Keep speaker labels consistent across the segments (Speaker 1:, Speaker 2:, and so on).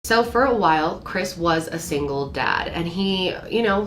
Speaker 1: So for a while, Chris was a single dad, and he,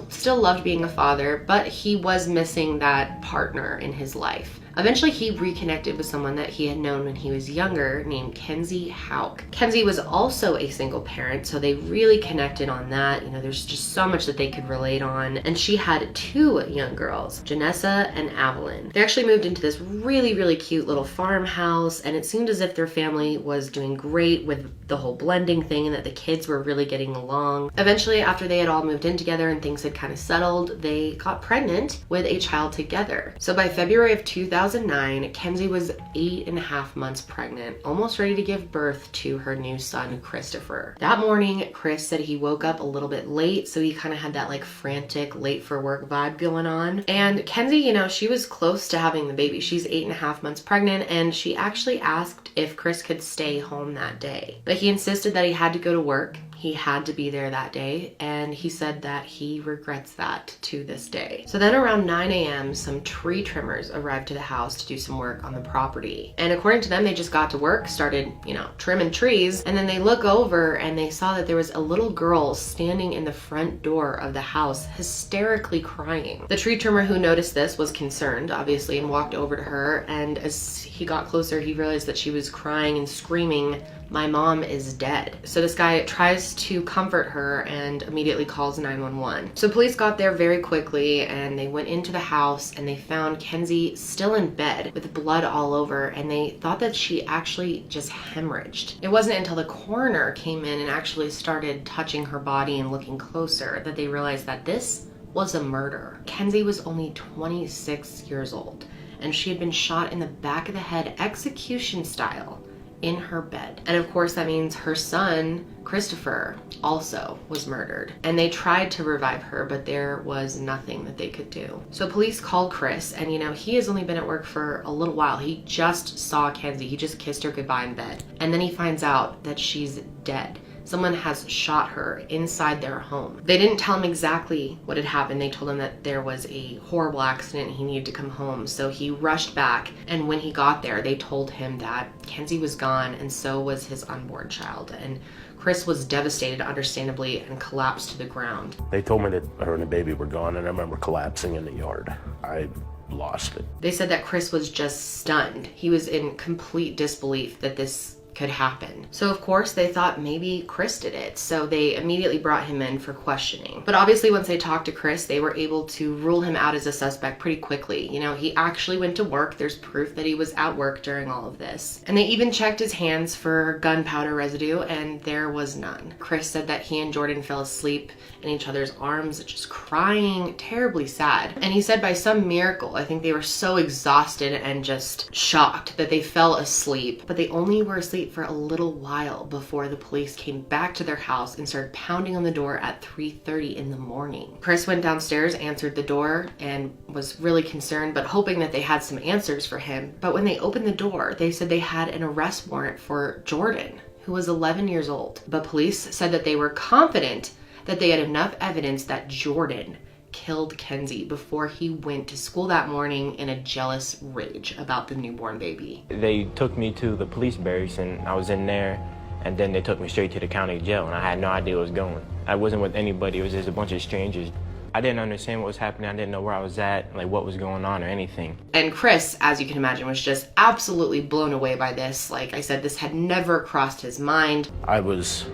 Speaker 1: still loved being a father, but he was missing that partner in his life. Eventually, he reconnected with someone that he had known when he was younger named Kenzie Hauk. Kenzie was also a single parent, so they really connected on that. There's just so much that they could relate on. And she had 2 young girls, Janessa and Avalyn. They actually moved into this really, really cute little farmhouse, and it seemed as if their family was doing great with the whole blending thing and that the kids were really getting along. Eventually, after they had all moved in together and things had kind of settled, they got pregnant with a child together. So by February of 2009, Kenzie was 8.5 months pregnant, almost ready to give birth to her new son, Christopher. That morning, Chris said he woke up a little bit late, so he kind of had that like frantic, late for work vibe going on. And Kenzie, she was close to having the baby. She's 8.5 months pregnant, and she actually asked if Chris could stay home that day. But he insisted that he had to go to work. He had to be there that day, and he said that he regrets that to this day. So then around 9 a.m., some tree trimmers arrived to the house to do some work on the property. And according to them, they just got to work, started, trimming trees, and then they look over and they saw that there was a little girl standing in the front door of the house, hysterically crying. The tree trimmer who noticed this was concerned, obviously, and walked over to her, and as he got closer, he realized that she was crying and screaming, "My mom is dead." So this guy tries to comfort her and immediately calls 911. So police got there very quickly, and they went into the house and they found Kenzie still in bed with blood all over, and they thought that she actually just hemorrhaged. It wasn't until the coroner came in and actually started touching her body and looking closer that they realized that this was a murder. Kenzie was only 26 years old, and she had been shot in the back of the head, execution style, in her bed. And of course that means her son, Christopher, also was murdered. And they tried to revive her, but there was nothing that they could do. So police called Chris, and he has only been at work for a little while. He just saw Kenzie. He just kissed her goodbye in bed. And then he finds out that she's dead. Someone has shot her inside their home. They didn't tell him exactly what had happened. They told him that there was a horrible accident and he needed to come home. So he rushed back, and when he got there, they told him that Kenzie was gone, and so was his unborn child. And Chris was devastated, understandably, and collapsed to the ground.
Speaker 2: They told me that her and the baby were gone, and I remember collapsing in the yard. I lost it.
Speaker 1: They said that Chris was just stunned. He was in complete disbelief that this could happen. So of course they thought maybe Chris did it. So they immediately brought him in for questioning. But obviously once they talked to Chris, they were able to rule him out as a suspect pretty quickly. He actually went to work. There's proof that he was at work during all of this. And they even checked his hands for gunpowder residue, and there was none. Chris said that he and Jordan fell asleep in each other's arms, just crying, terribly sad. And he said by some miracle, I think they were so exhausted and just shocked that they fell asleep, but they only were asleep for a little while before the police came back to their house and started pounding on the door at 3:30 in the morning. Chris went downstairs, answered the door, and was really concerned, but hoping that they had some answers for him. But when they opened the door, they said they had an arrest warrant for Jordan, who was 11 years old. But police said that they were confident that they had enough evidence that Jordan killed Kenzie before he went to school that morning in a jealous rage about the newborn baby.
Speaker 3: They took me to the police barracks, and I was in there, and then they took me straight to the county jail, and I had no idea where I was going. I wasn't with anybody. It was just a bunch of strangers. I didn't understand what was happening. I didn't know where I was at, like what was going on or anything.
Speaker 1: And Chris, as you can imagine, was just absolutely blown away by this. Like I said, this had never crossed his mind.
Speaker 2: I was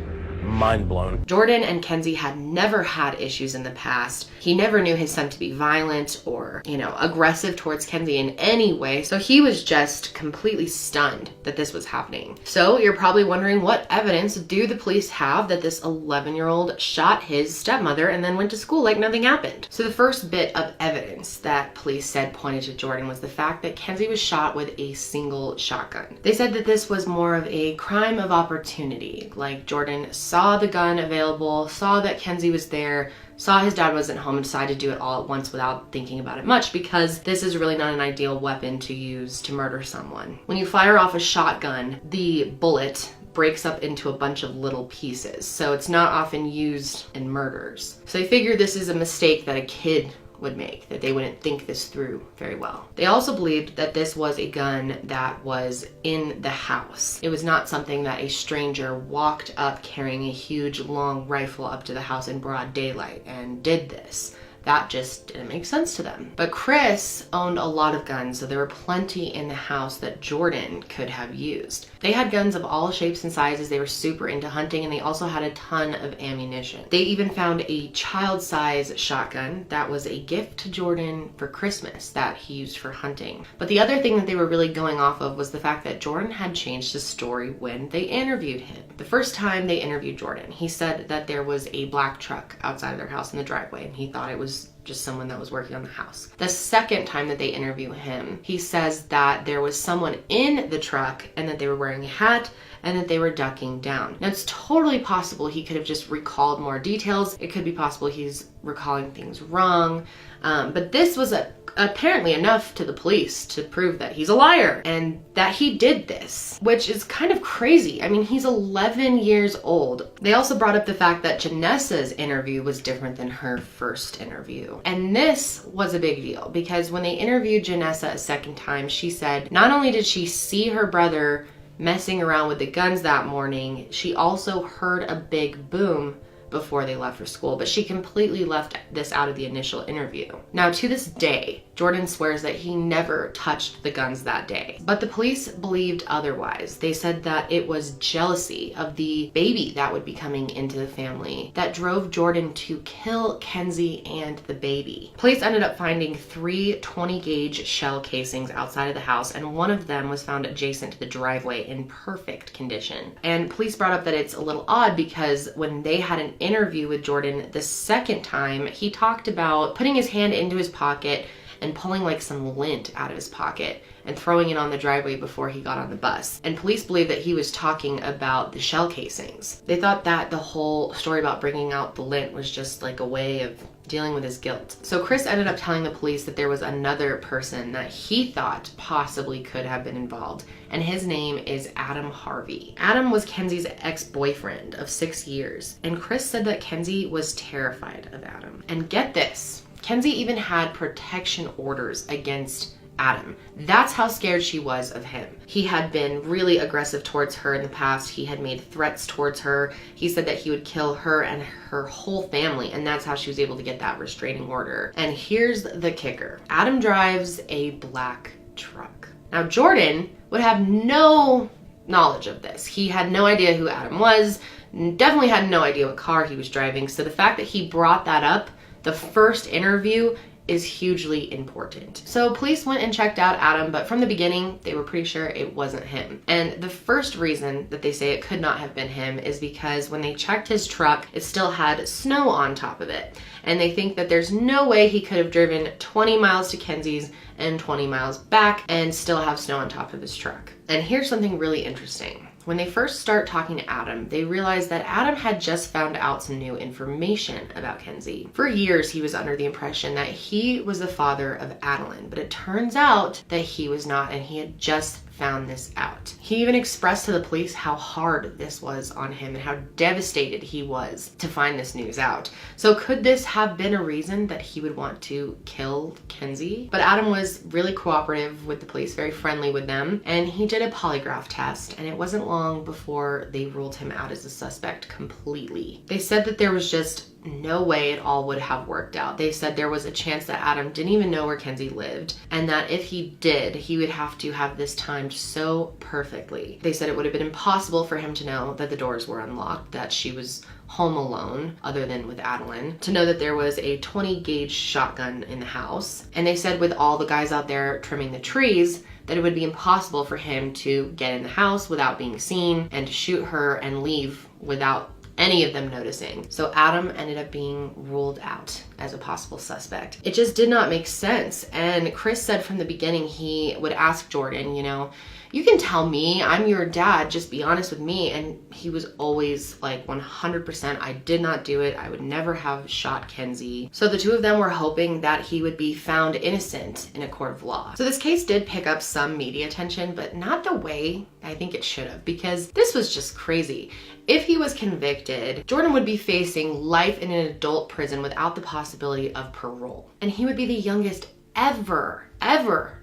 Speaker 2: mind blown.
Speaker 1: Jordan and Kenzie had never had issues in the past. He never knew his son to be violent or, aggressive towards Kenzie in any way. So he was just completely stunned that this was happening. So you're probably wondering, what evidence do the police have that this 11-year-old shot his stepmother and then went to school like nothing happened? So the first bit of evidence that police said pointed to Jordan was the fact that Kenzie was shot with a single shotgun. They said that this was more of a crime of opportunity. Like Jordan saw the gun available, saw that Kenzie was there, saw his dad wasn't home, and decided to do it all at once without thinking about it much, because this is really not an ideal weapon to use to murder someone. When you fire off a shotgun, the bullet breaks up into a bunch of little pieces, so it's not often used in murders. So they figure this is a mistake that a kid would make, that they wouldn't think this through very well. They also believed that this was a gun that was in the house. It was not something that a stranger walked up carrying a huge long rifle up to the house in broad daylight and did this. That just didn't make sense to them. But Chris owned a lot of guns, so there were plenty in the house that Jordan could have used. They had guns of all shapes and sizes. They were super into hunting, and they also had a ton of ammunition. They even found a child-size shotgun that was a gift to Jordan for Christmas that he used for hunting. But the other thing that they were really going off of was the fact that Jordan had changed his story when they interviewed him. The first time they interviewed Jordan, he said that there was a black truck outside of their house in the driveway, and he thought it was just someone that was working on the house. The second time that they interview him, he says that there was someone in the truck and that they were wearing a hat and that they were ducking down. Now, it's totally possible he could have just recalled more details. It could be possible he's recalling things wrong. But this was apparently enough to the police to prove that he's a liar and that he did this, which is kind of crazy. I mean, he's 11 years old. They also brought up the fact that Janessa's interview was different than her first interview. And this was a big deal because when they interviewed Janessa a second time, she said not only did she see her brother messing around with the guns that morning, she also heard a big boom before they left for school, but she completely left this out of the initial interview. Now, to this day, Jordan swears that he never touched the guns that day, but the police believed otherwise. They said that it was jealousy of the baby that would be coming into the family that drove Jordan to kill Kenzie and the baby. Police ended up finding 3 20-gauge shell casings outside of the house, and one of them was found adjacent to the driveway in perfect condition. And police brought up that it's a little odd because when they had an interview with Jordan the second time, he talked about putting his hand into his pocket and pulling like some lint out of his pocket and throwing it on the driveway before he got on the bus. And police believe that he was talking about the shell casings. They thought that the whole story about bringing out the lint was just like a way of dealing with his guilt. So Chris ended up telling the police that there was another person that he thought possibly could have been involved, and his name is Adam Harvey. Adam was Kenzie's ex-boyfriend of 6 years, and Chris said that Kenzie was terrified of Adam. And get this, Kenzie even had protection orders against Adam. That's how scared she was of him. He had been really aggressive towards her in the past. He had made threats towards her. He said that he would kill her and her whole family, and that's how she was able to get that restraining order. And here's the kicker. Adam drives a black truck. Now, Jordan would have no knowledge of this. He had no idea who Adam was, definitely had no idea what car he was driving. So the fact that he brought that up the first interview is hugely important. So police went and checked out Adam, but from the beginning, they were pretty sure it wasn't him. And the first reason that they say it could not have been him is because when they checked his truck, it still had snow on top of it. And they think that there's no way he could have driven 20 miles to Kenzie's and 20 miles back and still have snow on top of his truck. And here's something really interesting. When they first start talking to Adam, they realize that Adam had just found out some new information about Kenzie. For years, he was under the impression that he was the father of Adeline, but it turns out that he was not, and he had just found this out. He even expressed to the police how hard this was on him and how devastated he was to find this news out. So could this have been a reason that he would want to kill Kenzie? But Adam was really cooperative with the police, very friendly with them, and he did a polygraph test, and it wasn't long before they ruled him out as a suspect completely. They said that there was just no way it all would have worked out. They said there was a chance that Adam didn't even know where Kenzie lived, and that if he did, he would have to have this timed so perfectly. They said it would have been impossible for him to know that the doors were unlocked, that she was home alone, other than with Adeline, to know that there was a 20-gauge shotgun in the house. And they said with all the guys out there trimming the trees, that it would be impossible for him to get in the house without being seen and to shoot her and leave without any of them noticing. So Adam ended up being ruled out as a possible suspect. It just did not make sense. And Chris said from the beginning he would ask Jordan, you can tell me, I'm your dad, just be honest with me. And he was always like 100%, I did not do it. I would never have shot Kenzie. So the two of them were hoping that he would be found innocent in a court of law. So this case did pick up some media attention, but not the way I think it should have, because this was just crazy. If he was convicted, Jordan would be facing life in an adult prison without the possibility possibility of parole. And he would be the youngest ever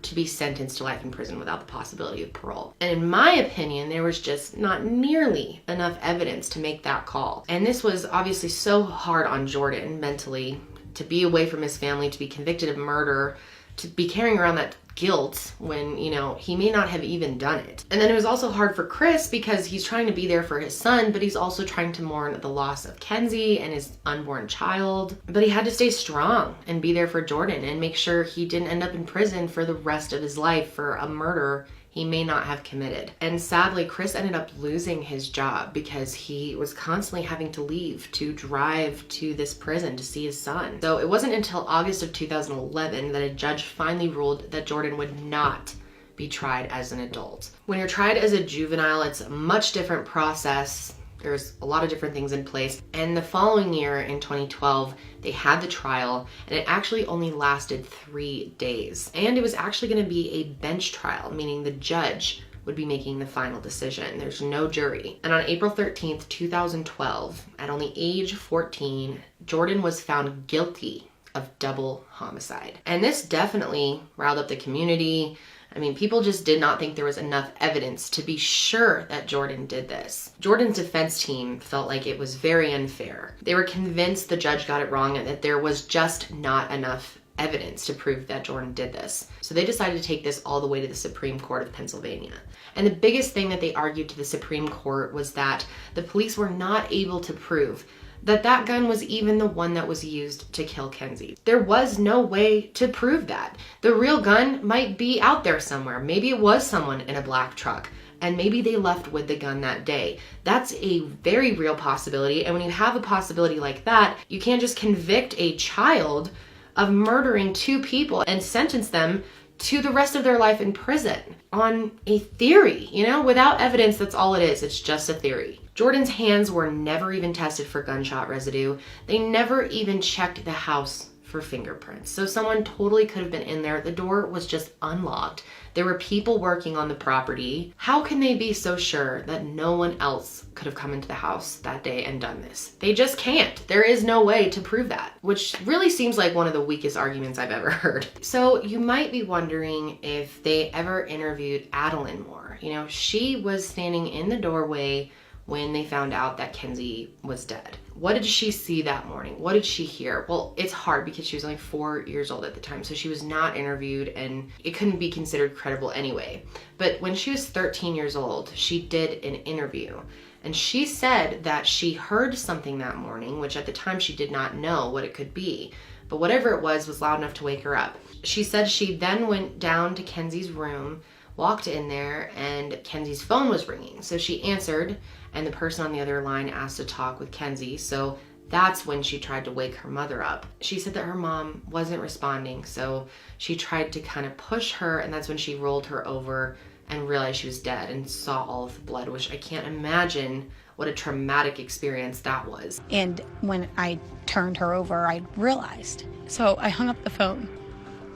Speaker 1: to be sentenced to life in prison without the possibility of parole. And in my opinion, there was just not nearly enough evidence to make that call. And this was obviously so hard on Jordan mentally, to be away from his family, to be convicted of murder, to be carrying around that guilt when, you know, he may not have even done it. And then it was also hard for Chris because he's trying to be there for his son, but he's also trying to mourn the loss of Kenzie and his unborn child. But he had to stay strong and be there for Jordan and make sure he didn't end up in prison for the rest of his life for a murder he may not have committed. And sadly, Chris ended up losing his job because he was constantly having to leave to drive to this prison to see his son. So it wasn't until August of 2011 that a judge finally ruled that Jordan would not be tried as an adult. When you're tried as a juvenile, it's a much different process. There's a lot of different things in place. And the following year, in 2012, they had the trial, and it actually only lasted 3 days. And it was actually going to be a bench trial, meaning the judge would be making the final decision. There's no jury. And on April 13th, 2012, at only age 14, Jordan was found guilty of double homicide. And this definitely riled up the community. I mean, people just did not think there was enough evidence to be sure that Jordan did this. Jordan's defense team felt like it was very unfair. They were convinced the judge got it wrong and that there was just not enough evidence to prove that Jordan did this. So they decided to take this all the way to the Supreme Court of Pennsylvania. And the biggest thing that they argued to the Supreme Court was that the police were not able to prove that that gun was even the one that was used to kill Kenzie. There was no way to prove that. The real gun might be out there somewhere. Maybe it was someone in a black truck, and maybe they left with the gun that day. That's a very real possibility, and when you have a possibility like that, you can't just convict a child of murdering 2 people and sentence them to the rest of their life in prison on a theory, you know? Without evidence, that's all it is. It's just a theory. Jordan's hands were never even tested for gunshot residue. They never even checked the house for fingerprints. So someone totally could have been in there. The door was just unlocked. There were people working on the property. How can they be so sure that no one else could have come into the house that day and done this? They just can't. There is no way to prove that, which really seems like one of the weakest arguments I've ever heard. So you might be wondering if they ever interviewed Adeline Moore. You know, she was standing in the doorway when they found out that Kenzie was dead. What did she see that morning? What did she hear? Well, it's hard because she was only 4 years old at the time, so she was not interviewed and it couldn't be considered credible anyway. But when she was 13 years old, she did an interview and she said that she heard something that morning, which at the time she did not know what it could be, but whatever it was loud enough to wake her up. She said she then went down to Kenzie's room, walked in there, and Kenzie's phone was ringing. So she answered, and the person on the other line asked to talk with Kenzie. So that's when she tried to wake her mother up. She said that her mom wasn't responding, so she tried to kind of push her, and that's when she rolled her over and realized she was dead and saw all of the blood, which I can't imagine what a traumatic experience that was.
Speaker 4: And when I turned her over, I realized. So I hung up the phone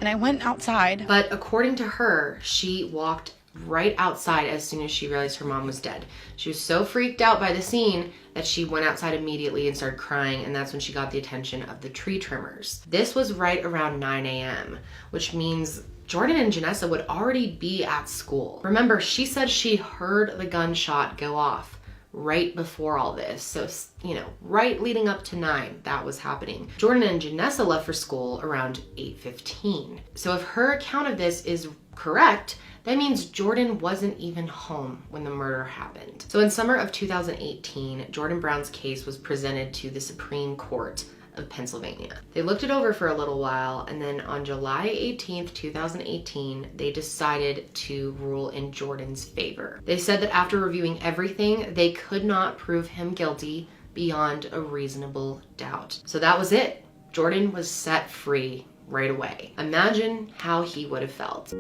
Speaker 4: and I went outside.
Speaker 1: But according to her, she walked right outside as soon as she realized her mom was dead. She was so freaked out by the scene that she went outside immediately and started crying, and that's when she got the attention of the tree trimmers. This was right around 9 a.m., which means Jordan and Janessa would already be at school. Remember, she said she heard the gunshot go off right before all this. So, you know, right leading up to 9, that was happening. Jordan and Janessa left for school around 8:15. So if her account of this is correct, that means Jordan wasn't even home when the murder happened. So in summer of 2018, Jordan Brown's case was presented to the Supreme Court of Pennsylvania. They looked it over for a little while, and then on July 18th, 2018, they decided to rule in Jordan's favor. They said that after reviewing everything, they could not prove him guilty beyond a reasonable doubt. So that was it. Jordan was set free right away. Imagine how he would have felt.